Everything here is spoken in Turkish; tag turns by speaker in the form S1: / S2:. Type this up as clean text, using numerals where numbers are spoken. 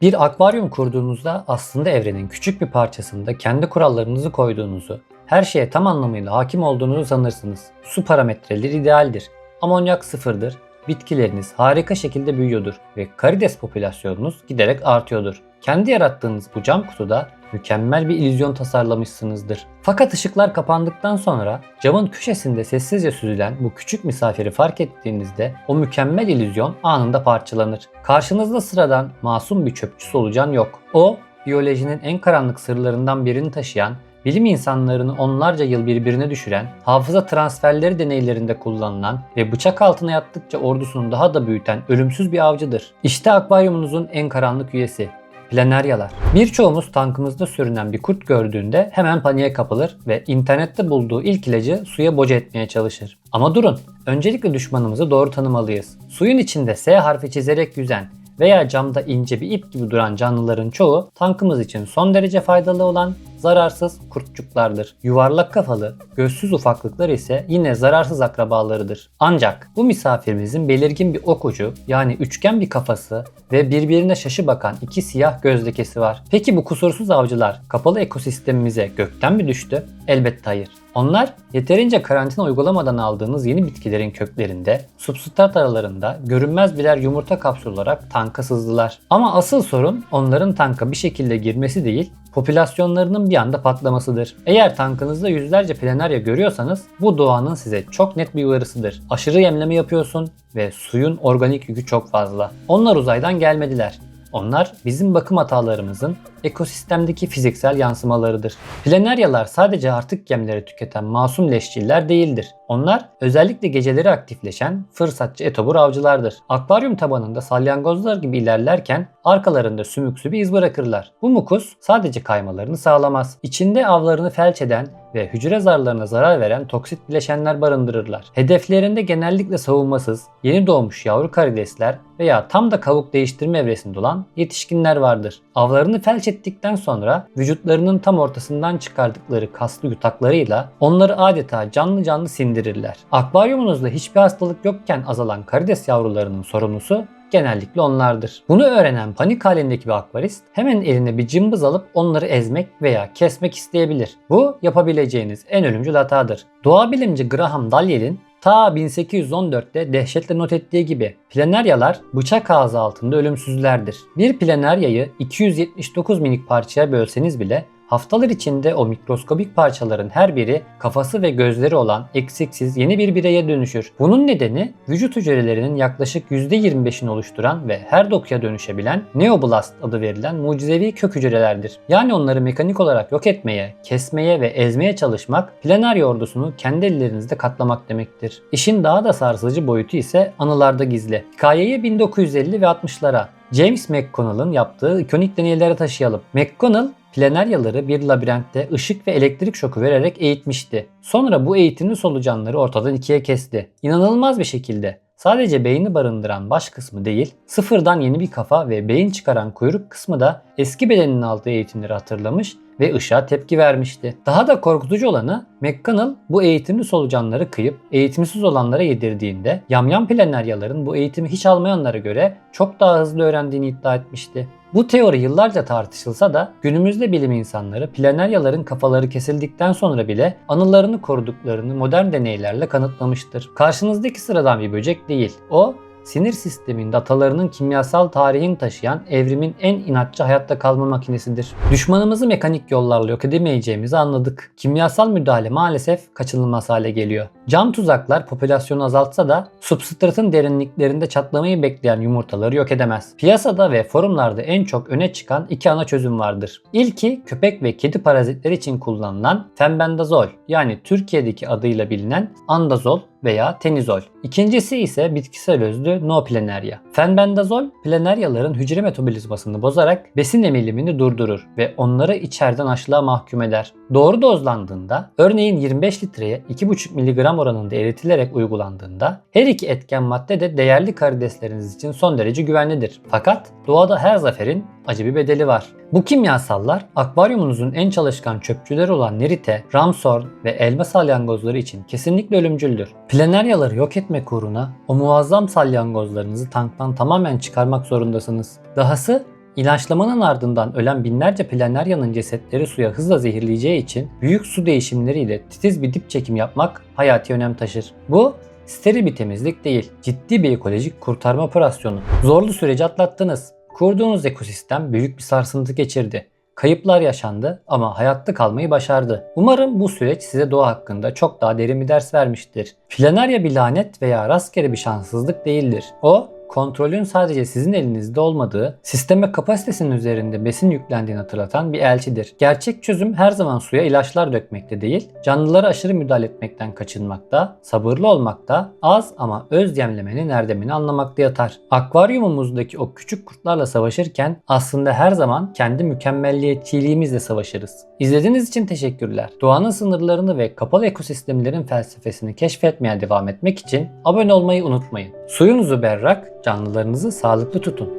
S1: Bir akvaryum kurduğunuzda aslında evrenin küçük bir parçasında kendi kurallarınızı koyduğunuzu, her şeye tam anlamıyla hakim olduğunuzu sanırsınız. Su parametreleri idealdir. Amonyak sıfırdır. Bitkileriniz harika şekilde büyüyordur ve karides popülasyonunuz giderek artıyordur. Kendi yarattığınız bu cam kutuda mükemmel bir illüzyon tasarlamışsınızdır. Fakat ışıklar kapandıktan sonra camın köşesinde sessizce süzülen bu küçük misafiri fark ettiğinizde o mükemmel illüzyon anında parçalanır. Karşınızda sıradan masum bir çöpçü solucan yok. O, biyolojinin en karanlık sırlarından birini taşıyan, bilim insanlarını onlarca yıl birbirine düşüren, hafıza transferleri deneylerinde kullanılan ve bıçak altına yattıkça ordusunu daha da büyüten ölümsüz bir avcıdır. İşte akvaryumunuzun en karanlık üyesi. Planaryalar. Birçoğumuz tankımızda sürünen bir kurt gördüğünde hemen paniğe kapılır ve internette bulduğu ilk ilacı suya boca etmeye çalışır. Ama durun, öncelikle düşmanımızı doğru tanımalıyız. Suyun içinde S harfi çizerek yüzen veya camda ince bir ip gibi duran canlıların çoğu tankımız için son derece faydalı olan zararsız kurtçuklardır. Yuvarlak kafalı, gözsüz ufaklıklar ise yine zararsız akrabalarıdır. Ancak bu misafirimizin belirgin bir ok ucu, yani üçgen bir kafası ve birbirine şaşı bakan iki siyah göz lekesi var. Peki bu kusursuz avcılar kapalı ekosistemimize gökten mi düştü? Elbette hayır. Onlar yeterince karantina uygulamadan aldığınız yeni bitkilerin köklerinde, substrat aralarında görünmez birer yumurta kapsülü olarak tanka sızdılar. Ama asıl sorun onların tanka bir şekilde girmesi değil, popülasyonlarının bir anda patlamasıdır. Eğer tankınızda yüzlerce planarya görüyorsanız bu doğanın size çok net bir uyarısıdır. Aşırı yemleme yapıyorsun ve suyun organik yükü çok fazla. Onlar uzaydan gelmediler. Onlar bizim bakım hatalarımızın ekosistemdeki fiziksel yansımalarıdır. Planaryalar sadece artık yemleri tüketen masum leşçiller değildir. Onlar özellikle geceleri aktifleşen fırsatçı etobur avcılardır. Akvaryum tabanında salyangozlar gibi ilerlerken arkalarında sümüksü bir iz bırakırlar. Bu mukus sadece kaymalarını sağlamaz. İçinde avlarını felç eden ve hücre zarlarına zarar veren toksit bileşenler barındırırlar. Hedeflerinde genellikle savunmasız, yeni doğmuş yavru karidesler veya tam da kabuk değiştirme evresinde olan yetişkinler vardır. Avlarını felç ettikten sonra vücutlarının tam ortasından çıkardıkları kaslı yutaklarıyla onları adeta canlı canlı sindirirler. Akvaryumunuzda hiçbir hastalık yokken azalan karides yavrularının sorumlusu genellikle onlardır. Bunu öğrenen panik halindeki bir akvarist hemen eline bir cımbız alıp onları ezmek veya kesmek isteyebilir. Bu yapabileceğiniz en ölümcül hatadır. Doğa bilimci Graham Dalyell'in ta 1814'te dehşetle not ettiği gibi planaryalar bıçak ağzı altında ölümsüzlerdir. Bir planaryayı 279 minik parçaya bölseniz bile haftalar içinde o mikroskobik parçaların her biri kafası ve gözleri olan eksiksiz yeni bir bireye dönüşür. Bunun nedeni vücut hücrelerinin yaklaşık %25'ini oluşturan ve her dokuya dönüşebilen neoblast adı verilen mucizevi kök hücrelerdir. Yani onları mekanik olarak yok etmeye, kesmeye ve ezmeye çalışmak planarya ordusunu kendi ellerinizde katlamak demektir. İşin daha da sarsıcı boyutu ise anılarda gizli. Hikayeyi 1950 ve 60'lara James McConnell'ın yaptığı ikonik deneylere taşıyalım. McConnell planaryaları bir labirentte ışık ve elektrik şoku vererek eğitmişti. Sonra bu eğitimli solucanları ortadan ikiye kesti. İnanılmaz bir şekilde sadece beyni barındıran baş kısmı değil, sıfırdan yeni bir kafa ve beyin çıkaran kuyruk kısmı da eski bedeninin aldığı eğitimleri hatırlamış ve ışığa tepki vermişti. Daha da korkutucu olanı McConnell bu eğitimli solucanları kıyıp eğitimsiz olanlara yedirdiğinde yamyam planaryaların bu eğitimi hiç almayanlara göre çok daha hızlı öğrendiğini iddia etmişti. Bu teori yıllarca tartışılsa da günümüzde bilim insanları planaryaların kafaları kesildikten sonra bile anılarını koruduklarını modern deneylerle kanıtlamıştır. Karşınızdaki sıradan bir böcek değil. O, sinir sisteminde atalarının kimyasal tarihini taşıyan evrimin en inatçı hayatta kalma makinesidir. Düşmanımızı mekanik yollarla yok edemeyeceğimizi anladık. Kimyasal müdahale maalesef kaçınılmaz hale geliyor. Cam tuzaklar popülasyonu azaltsa da substratın derinliklerinde çatlamayı bekleyen yumurtaları yok edemez. Piyasada ve forumlarda en çok öne çıkan iki ana çözüm vardır. İlki köpek ve kedi parazitleri için kullanılan fenbendazol, yani Türkiye'deki adıyla bilinen andazol veya tenizol. İkincisi ise bitkisel özlü no planarya. Fenbendazol planaryaların hücre metabolizmasını bozarak besin emilimini durdurur ve onları içeriden açlığa mahkum eder. Doğru dozlandığında, örneğin 25 litreye 2,5 mg oranında eritilerek uygulandığında her iki etken madde de değerli karidesleriniz için son derece güvenlidir. Fakat doğada her zaferin acı bir bedeli var. Bu kimyasallar akvaryumunuzun en çalışkan çöpçüleri olan nerite, ramsorn ve elma salyangozları için kesinlikle ölümcüldür. Planaryaları yok etmek uğruna o muazzam salyangozlarınızı tanktan tamamen çıkarmak zorundasınız. Dahası İlaçlamanın ardından ölen binlerce Planaria'nın cesetleri suya hızla zehirleyeceği için büyük su değişimleriyle titiz bir dip çekim yapmak hayati önem taşır. Bu steril bir temizlik değil, ciddi bir ekolojik kurtarma operasyonu. Zorlu süreci atlattınız. Kurduğunuz ekosistem büyük bir sarsıntı geçirdi. Kayıplar yaşandı ama hayatta kalmayı başardı. Umarım bu süreç size doğa hakkında çok daha derin bir ders vermiştir. Planaria bir lanet veya rastgele bir şanssızlık değildir. O, kontrolün sadece sizin elinizde olmadığı, sisteme kapasitesinin üzerinde besin yüklendiğini hatırlatan bir elçidir. Gerçek çözüm her zaman suya ilaçlar dökmekte değil, canlılara aşırı müdahale etmekten kaçınmakta, sabırlı olmakta, az ama öz yemlemenin erdemini anlamakta yatar. Akvaryumumuzdaki o küçük kurtlarla savaşırken aslında her zaman kendi mükemmelliyetçiliğimizle savaşırız. İzlediğiniz için teşekkürler. Doğanın sınırlarını ve kapalı ekosistemlerin felsefesini keşfetmeye devam etmek için abone olmayı unutmayın. Suyunuzu berrak, canlılarınızı sağlıklı tutun.